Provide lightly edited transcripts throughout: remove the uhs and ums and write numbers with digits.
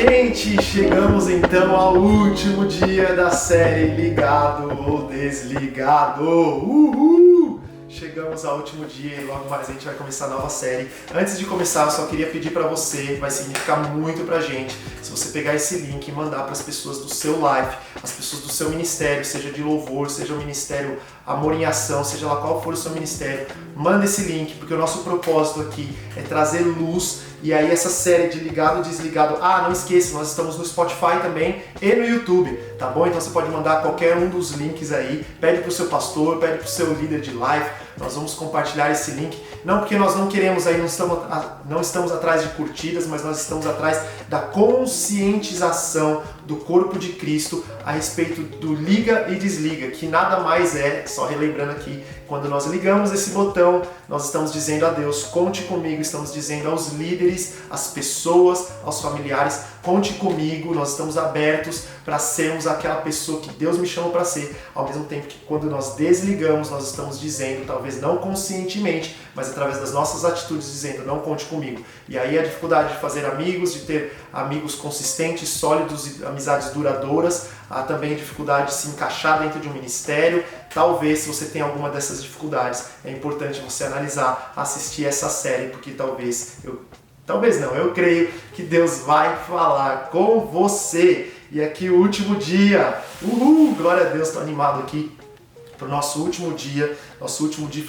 Gente, chegamos então ao último dia da série Ligado ou Desligado. Uhul! Chegamos ao último dia e logo mais a gente vai começar a nova série. Antes de começar, eu só queria pedir pra você, vai significar muito pra gente, se você pegar esse link e mandar para as pessoas do seu life, as pessoas do seu ministério, seja de louvor, seja o ministério Amor em Ação, seja lá qual for o seu ministério, manda esse link, porque o nosso propósito aqui é trazer luz. E aí essa série de ligado e desligado, não esqueça, nós estamos no Spotify também e no YouTube, tá bom? Então você pode mandar qualquer um dos links aí, pede pro seu pastor, pede pro seu líder de live, nós vamos compartilhar esse link, não porque nós não queremos aí, não estamos atrás de curtidas, mas nós estamos atrás da conscientização do corpo de Cristo a respeito do liga e desliga, que nada mais é, só relembrando aqui, quando nós ligamos esse botão, nós estamos dizendo a Deus, conte comigo, estamos dizendo aos líderes, às pessoas, aos familiares, conte comigo, nós estamos abertos para sermos aquela pessoa que Deus me chamou para ser, ao mesmo tempo que quando nós desligamos, nós estamos dizendo, talvez não conscientemente, mas através das nossas atitudes, dizendo, não conte comigo. E aí a dificuldade de fazer amigos, de ter amigos consistentes, sólidos e amizades duradouras, há também a dificuldade de se encaixar dentro de um ministério. Talvez, se você tem alguma dessas dificuldades, é importante você analisar, assistir essa série, porque eu creio que Deus vai falar com você. E aqui o último dia, glória a Deus, estou animado aqui para o nosso último dia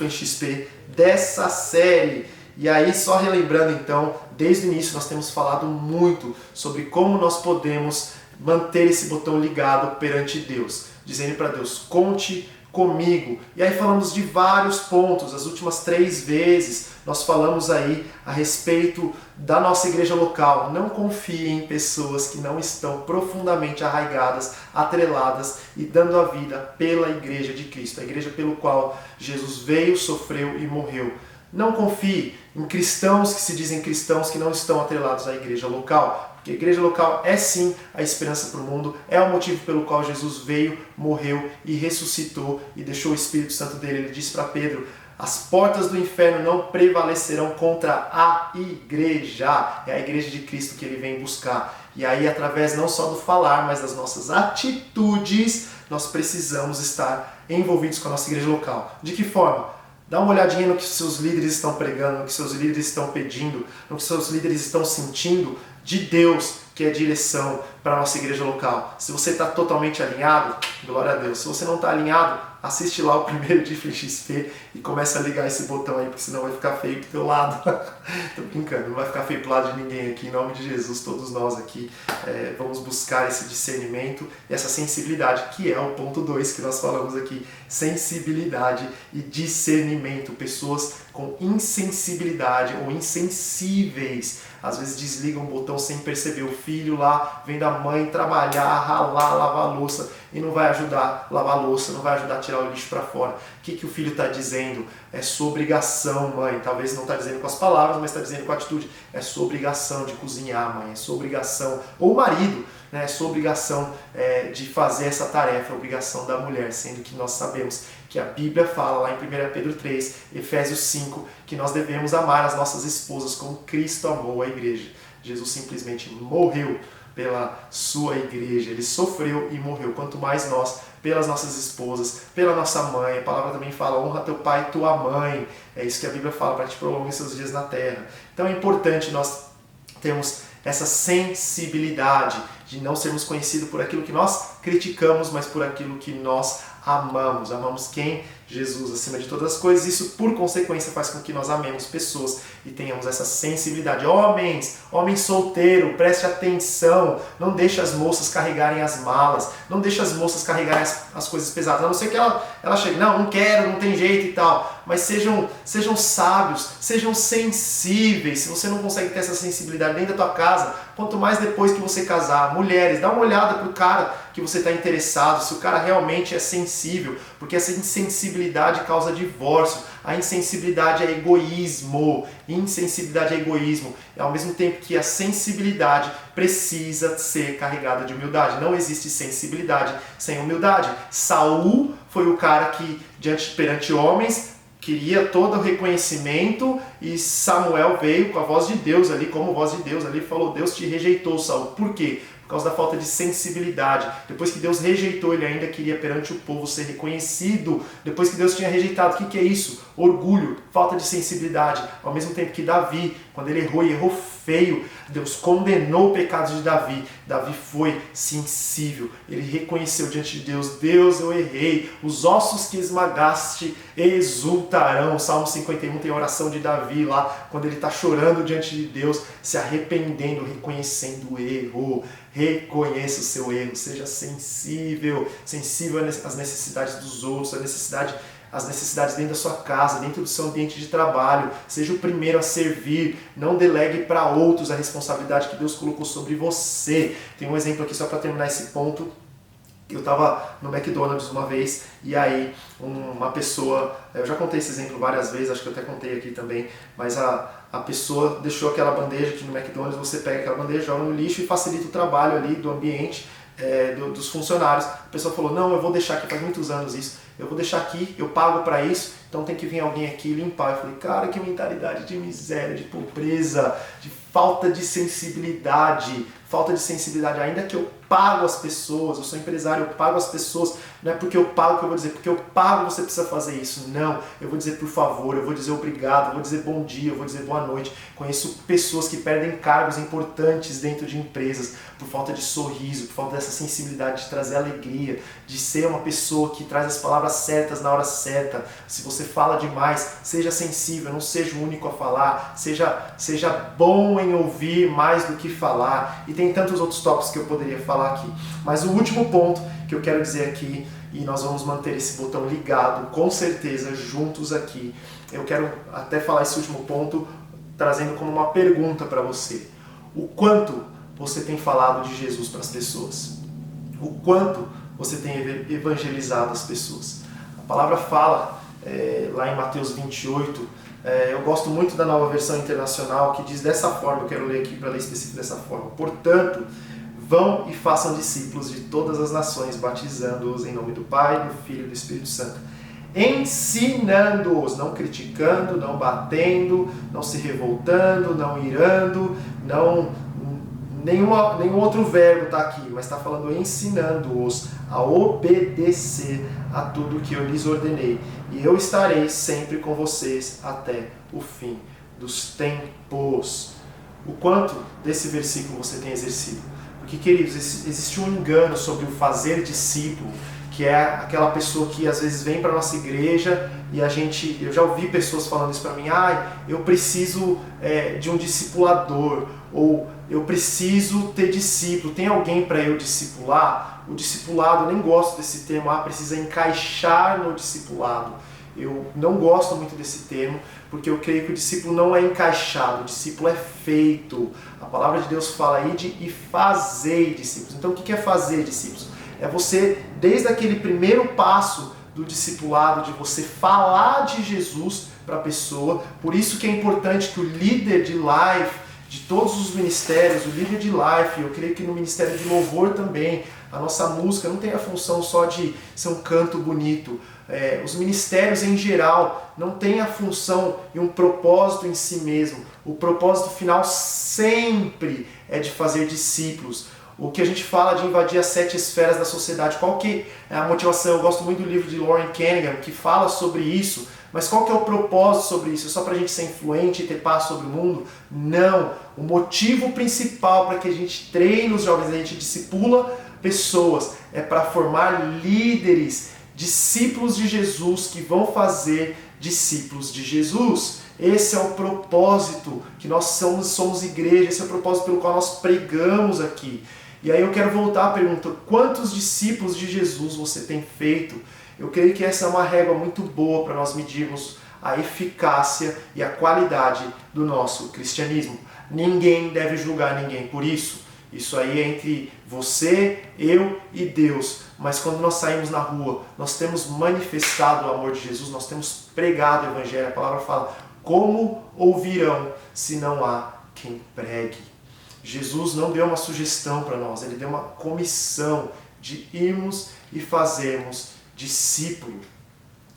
em XP dessa série. E aí, só relembrando então, desde o início nós temos falado muito sobre como nós podemos manter esse botão ligado perante Deus, dizendo para Deus, conte comigo. E aí falamos de vários pontos, as últimas 3 vezes nós falamos aí a respeito da nossa igreja local. Não confie em pessoas que não estão profundamente arraigadas, atreladas e dando a vida pela igreja de Cristo, a igreja pelo qual Jesus veio, sofreu e morreu. Não confie em cristãos que se dizem cristãos que não estão atrelados à igreja local, porque a igreja local é sim a esperança para o mundo, é o motivo pelo qual Jesus veio, morreu e ressuscitou e deixou o Espírito Santo dele. Ele disse para Pedro, as portas do inferno não prevalecerão contra a igreja. É a igreja de Cristo que ele vem buscar. E aí, através não só do falar, mas das nossas atitudes, nós precisamos estar envolvidos com a nossa igreja local. De que forma? Dá uma olhadinha no que seus líderes estão pregando, no que seus líderes estão pedindo, no que seus líderes estão sentindo de Deus, que é direção para a nossa igreja local. Se você está totalmente alinhado, glória a Deus. Se você não está alinhado, assiste lá o primeiro dia em XP e começa a ligar esse botão aí, porque senão vai ficar feio pro teu lado. Tô brincando, não vai ficar feio pro lado de ninguém aqui. Em nome de Jesus, todos nós aqui vamos buscar esse discernimento e essa sensibilidade, que é o ponto 2 que nós falamos aqui. Sensibilidade e discernimento. Pessoas com insensibilidade ou insensíveis, às vezes desligam o botão sem perceber. O filho lá vem da mãe trabalhar, ralar, lavar louça e não vai ajudar a lavar louça, não vai ajudar a tirar o lixo para fora. O que o filho está dizendo? É sua obrigação, mãe. Talvez não está dizendo com as palavras, mas está dizendo com a atitude. É sua obrigação de cozinhar, mãe. É sua obrigação. Ou o marido, né? É sua obrigação de fazer essa tarefa. É a obrigação da mulher, sendo que nós sabemos que a Bíblia fala lá em 1 Pedro 3, Efésios 5, que nós devemos amar as nossas esposas como Cristo amou a igreja. Jesus simplesmente morreu pela sua igreja, ele sofreu e morreu, quanto mais nós, pelas nossas esposas, pela nossa mãe. A palavra também fala, honra teu pai e tua mãe, é isso que a Bíblia fala, para te prolongar seus dias na terra. Então é importante nós termos essa sensibilidade de não sermos conhecidos por aquilo que nós criticamos, mas por aquilo que nós amamos. Amamos quem? Jesus, acima de todas as coisas. Isso, por consequência, faz com que nós amemos pessoas e tenhamos essa sensibilidade. Homem solteiro, preste atenção. Não deixe as moças carregarem as malas. Não deixe as moças carregarem as coisas pesadas. A não ser que ela chegue, não quero, não tem jeito e tal. Mas sejam sábios, sejam sensíveis. Se você não consegue ter essa sensibilidade dentro da tua casa, quanto mais depois que você casar. Mulheres, dá uma olhada pro cara que você está interessado, se o cara realmente é sensível, porque essa insensibilidade causa divórcio. A insensibilidade é egoísmo. Insensibilidade é egoísmo. Ao mesmo tempo que a sensibilidade precisa ser carregada de humildade. Não existe sensibilidade sem humildade. Saul foi o cara que, perante homens, queria todo o reconhecimento e Samuel veio com a voz de Deus ali, como voz de Deus ali, falou: Deus te rejeitou, Saul. Por quê? Por causa da falta de sensibilidade. Depois que Deus rejeitou, ele ainda queria perante o povo ser reconhecido. Depois que Deus tinha rejeitado, o que é isso? Orgulho, falta de sensibilidade. Ao mesmo tempo que Davi, quando ele errou e errou feio, Deus condenou o pecado de Davi. Davi foi sensível, ele reconheceu diante de Deus: Deus, eu errei, os ossos que esmagaste exultarão. Salmo 51 tem a oração de Davi lá, quando ele está chorando diante de Deus, se arrependendo, reconhecendo o erro. Reconheça o seu erro, seja sensível às necessidades dos outros, as necessidades dentro da sua casa, dentro do seu ambiente de trabalho. Seja o primeiro a servir, não delegue para outros a responsabilidade que Deus colocou sobre você. Tem um exemplo aqui só para terminar esse ponto. Eu estava no McDonald's uma vez e aí uma pessoa, eu já contei esse exemplo várias vezes, acho que eu até contei aqui também, mas a pessoa deixou aquela bandeja aqui no McDonald's, você pega aquela bandeja, joga no lixo e facilita o trabalho ali do ambiente, dos funcionários. A pessoa falou: não, eu vou deixar aqui, faz muitos anos isso, eu vou deixar aqui, eu pago para isso, então tem que vir alguém aqui limpar. Eu falei: cara, que mentalidade de miséria, de pobreza, de falta de sensibilidade, ainda que eu pago as pessoas, eu sou empresário, eu pago as pessoas, não é porque eu pago que eu vou dizer, porque eu pago você precisa fazer isso. Não, eu vou dizer por favor, eu vou dizer obrigado, eu vou dizer bom dia, eu vou dizer boa noite. Conheço pessoas que perdem cargos importantes dentro de empresas por falta de sorriso, por falta dessa sensibilidade de trazer alegria, de ser uma pessoa que traz as palavras certas na hora certa. Se você fala demais, seja sensível, não seja o único a falar, seja bom em ouvir mais do que falar. E tem tantos outros tópicos que eu poderia falar aqui. Mas o último ponto que eu quero dizer aqui, e nós vamos manter esse botão ligado, com certeza, juntos aqui. Eu quero até falar esse último ponto, trazendo como uma pergunta para você. O quanto você tem falado de Jesus para as pessoas? O quanto você tem evangelizado as pessoas? A palavra fala, lá em Mateus 28, eu gosto muito da Nova Versão Internacional, que diz dessa forma, eu quero ler aqui para ler específico dessa forma: portanto, vão e façam discípulos de todas as nações, batizando-os em nome do Pai, do Filho e do Espírito Santo, ensinando-os, não criticando, não batendo, não se revoltando, não irando, nenhum outro verbo está aqui, mas está falando ensinando-os a obedecer a tudo que eu lhes ordenei. E eu estarei sempre com vocês até o fim dos tempos. O quanto desse versículo você tem exercido? Porque, queridos, existe um engano sobre o fazer discípulo, que é aquela pessoa que às vezes vem para a nossa igreja e eu já ouvi pessoas falando isso para mim: eu preciso de um discipulador, ou eu preciso ter discípulo, tem alguém para eu discipular? O discipulado, eu nem gosto desse termo, precisa encaixar no discipulado. Eu não gosto muito desse termo, porque eu creio que o discípulo não é encaixado, o discípulo é feito. A palavra de Deus fala: ide e fazei discípulos. Então o que é fazer discípulos? É você, desde aquele primeiro passo do discipulado, de você falar de Jesus para a pessoa. Por isso que é importante que o líder de life, de todos os ministérios, o líder de life, eu creio que no ministério de louvor também, a nossa música não tem a função só de ser um canto bonito. Os ministérios em geral não têm a função e um propósito em si mesmo. O propósito final sempre é de fazer discípulos. O que a gente fala de invadir as 7 esferas da sociedade, qual que é a motivação? Eu gosto muito do livro de Lauren Cunningham, que fala sobre isso, mas qual que é o propósito sobre isso? É só para a gente ser influente e ter paz sobre o mundo? Não! O motivo principal para que a gente treine os jovens, a gente discipula pessoas, é para formar líderes, discípulos de Jesus, que vão fazer discípulos de Jesus. Esse é o propósito que nós somos igreja, esse é o propósito pelo qual nós pregamos aqui. E aí eu quero voltar à pergunta: quantos discípulos de Jesus você tem feito? Eu creio que essa é uma régua muito boa para nós medirmos a eficácia e a qualidade do nosso cristianismo. Ninguém deve julgar ninguém por isso. Isso aí é entre você, eu e Deus. Mas quando nós saímos na rua, nós temos manifestado o amor de Jesus, nós temos pregado o Evangelho. A palavra fala: como ouvirão se não há quem pregue? Jesus não deu uma sugestão para nós, ele deu uma comissão de irmos e fazermos discípulo.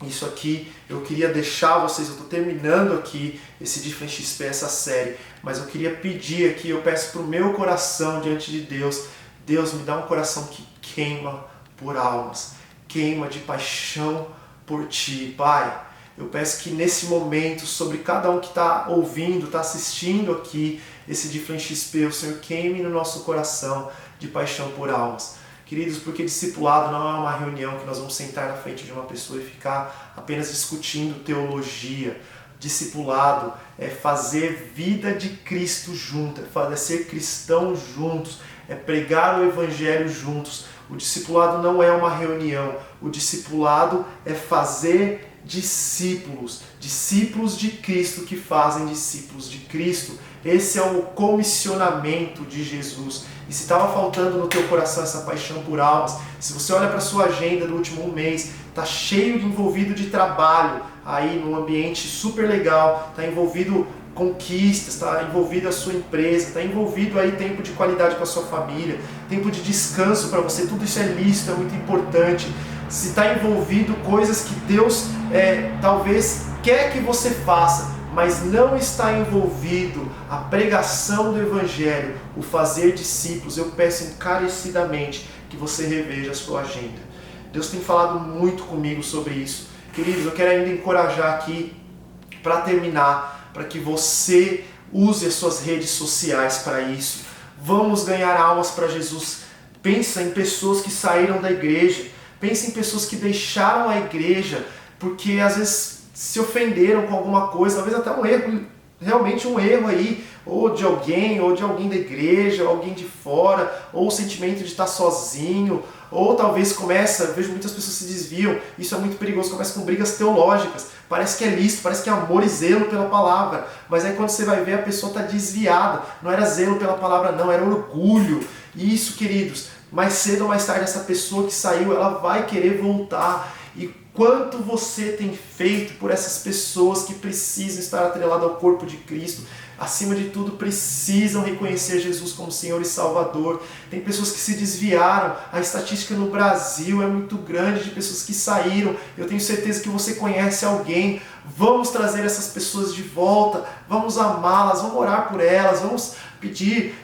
Isso aqui eu queria deixar vocês, eu estou terminando aqui esse Difflin XP, essa série, mas eu queria pedir aqui, eu peço para o meu coração diante de Deus, Deus me dá um coração que queima por almas, queima de paixão por Ti, Pai. Eu peço que nesse momento, sobre cada um que está ouvindo, está assistindo aqui esse Difflin XP, o Senhor queime no nosso coração de paixão por almas. Queridos, porque discipulado não é uma reunião que nós vamos sentar na frente de uma pessoa e ficar apenas discutindo teologia. Discipulado é fazer vida de Cristo junto, é ser cristão juntos, é pregar o Evangelho juntos. O discipulado não é uma reunião, o discipulado é fazer discípulos, discípulos de Cristo que fazem discípulos de Cristo. Esse é o comissionamento de Jesus. E se estava faltando no teu coração essa paixão por almas, se você olha para a sua agenda do último mês, está cheio de envolvido de trabalho, aí num ambiente super legal, está envolvido conquistas, está envolvido a sua empresa, está envolvido aí tempo de qualidade com a sua família, tempo de descanso para você, tudo isso é lícito, é muito importante. Se está envolvido coisas que Deus talvez quer que você faça, mas não está envolvido a pregação do Evangelho, o fazer discípulos, eu peço encarecidamente que você reveja a sua agenda. Deus tem falado muito comigo sobre isso. Queridos, eu quero ainda encorajar aqui, para terminar, para que você use as suas redes sociais para isso. Vamos ganhar almas para Jesus. Pensa em pessoas que saíram da igreja, pensa em pessoas que deixaram a igreja, porque às vezes se ofenderam com alguma coisa, talvez até um erro, realmente um erro aí, ou de alguém da igreja, ou alguém de fora, ou o sentimento de estar sozinho, ou talvez vejo muitas pessoas se desviam, isso é muito perigoso, começa com brigas teológicas, parece que é lícito, parece que é amor e zelo pela palavra, mas aí quando você vai ver a pessoa está desviada, não era zelo pela palavra não, era orgulho. E isso, queridos, mais cedo ou mais tarde essa pessoa que saiu, ela vai querer voltar. E quanto você tem feito por essas pessoas que precisam estar atreladas ao corpo de Cristo, acima de tudo precisam reconhecer Jesus como Senhor e Salvador. Tem pessoas que se desviaram, a estatística no Brasil é muito grande de pessoas que saíram, eu tenho certeza que você conhece alguém. Vamos trazer essas pessoas de volta, vamos amá-las, vamos orar por elas, vamos pedir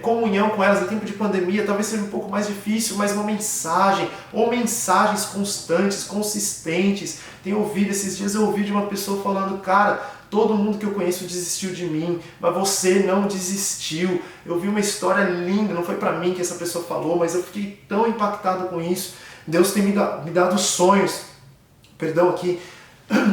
comunhão com elas. Em tempo de pandemia talvez seja um pouco mais difícil, mas uma mensagem, ou mensagens constantes, consistentes. Tenho ouvido, esses dias eu ouvi de uma pessoa falando, cara, todo mundo que eu conheço desistiu de mim, mas você não desistiu. Eu vi uma história linda, não foi para mim que essa pessoa falou, mas eu fiquei tão impactado com isso. Deus tem me dado sonhos,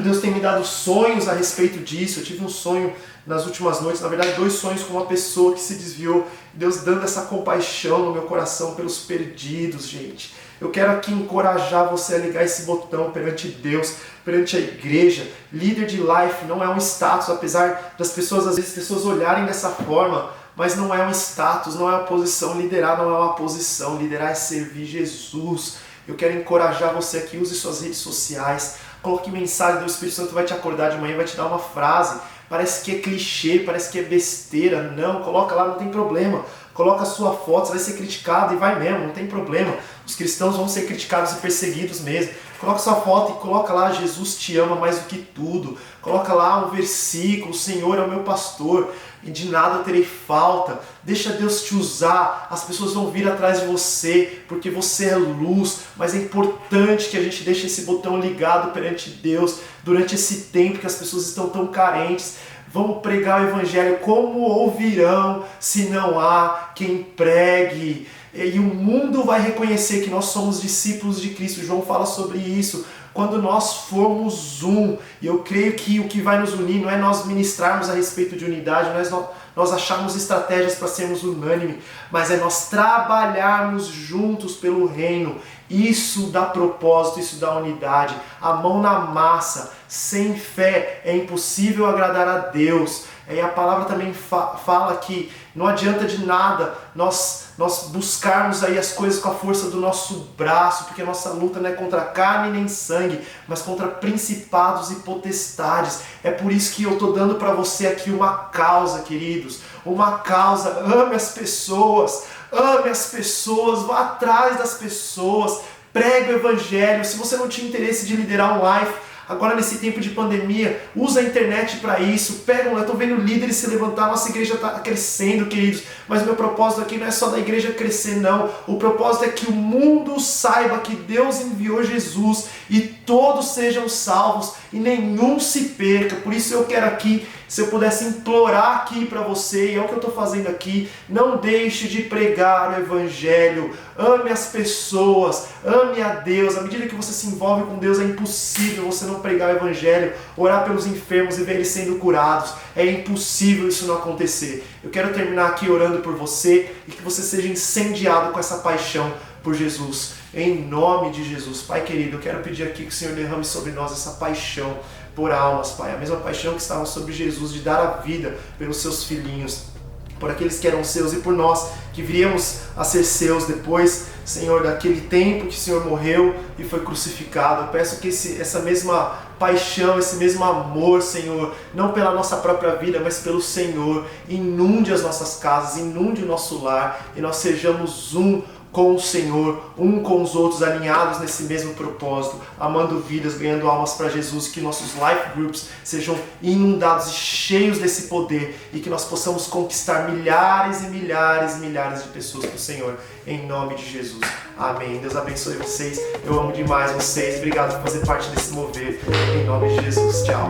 Deus tem me dado sonhos a respeito disso. Eu tive um sonho nas últimas noites, na verdade 2 sonhos com uma pessoa que se desviou. Deus dando essa compaixão no meu coração pelos perdidos, gente. Eu quero aqui encorajar você a ligar esse botão perante Deus, perante a igreja. Líder de life não é um status, apesar das pessoas, às vezes, pessoas olharem dessa forma, mas não é um status, não é uma posição. Liderar não é uma posição, liderar é servir Jesus. Eu quero encorajar você aqui, use suas redes sociais, coloque mensagem, o Espírito Santo vai te acordar de manhã, vai te dar uma frase, parece que é clichê, parece que é besteira, não, coloca lá, não tem problema, coloca a sua foto, você vai ser criticado e vai mesmo, não tem problema, os cristãos vão ser criticados e perseguidos mesmo. Coloca sua foto e coloca lá, Jesus te ama mais do que tudo, coloca lá um versículo, o Senhor é o meu pastor, e de nada eu terei falta. Deixa Deus te usar, as pessoas vão vir atrás de você, porque você é luz, mas é importante que a gente deixe esse botão ligado perante Deus, durante esse tempo que as pessoas estão tão carentes. Vamos pregar o Evangelho, como ouvirão se não há quem pregue? E o mundo vai reconhecer que nós somos discípulos de Cristo. João fala sobre isso. Quando nós formos e eu creio que o que vai nos unir não é nós ministrarmos a respeito de unidade, nós acharmos estratégias para sermos unânime, mas é nós trabalharmos juntos pelo reino. Isso dá propósito, isso dá unidade. A mão na massa, sem fé, é impossível agradar a Deus. E a palavra também fala que não adianta de nada nós buscarmos aí as coisas com a força do nosso braço, porque a nossa luta não é contra carne nem sangue, mas contra principados e potestades. É por isso que eu estou dando para você aqui uma causa, queridos, uma causa. Ame as pessoas, vá atrás das pessoas, prega o evangelho. Se você não tinha interesse de liderar um life, agora nesse tempo de pandemia, usa a internet para isso. Eu estou vendo líderes se levantar, nossa igreja está crescendo, queridos, mas meu propósito aqui não é só da igreja crescer, não. O propósito é que o mundo saiba que Deus enviou Jesus e todos sejam salvos e nenhum se perca. Por isso eu quero aqui, se eu pudesse implorar aqui para você, e é o que eu estou fazendo aqui, não deixe de pregar o evangelho, ame as pessoas, ame a Deus. À medida que você se envolve com Deus, é impossível você não pregar o evangelho, orar pelos enfermos e ver eles sendo curados. É impossível isso não acontecer. Eu quero terminar aqui orando por você e que você seja incendiado com essa paixão por Jesus. Em nome de Jesus. Pai querido, eu quero pedir aqui que o Senhor derrame sobre nós essa paixão por almas, Pai. A mesma paixão que estava sobre Jesus de dar a vida pelos seus filhinhos, por aqueles que eram seus e por nós que viríamos a ser seus depois, Senhor, daquele tempo que o Senhor morreu e foi crucificado. Eu peço que essa mesma paixão, esse mesmo amor, Senhor, não pela nossa própria vida, mas pelo Senhor, inunde as nossas casas, inunde o nosso lar e nós sejamos um com o Senhor, um com os outros, alinhados nesse mesmo propósito, amando vidas, ganhando almas para Jesus, que nossos life groups sejam inundados e cheios desse poder e que nós possamos conquistar milhares e milhares e milhares de pessoas para o Senhor, em nome de Jesus. Amém. Deus abençoe vocês, eu amo demais vocês, obrigado por fazer parte desse mover, em nome de Jesus. Tchau.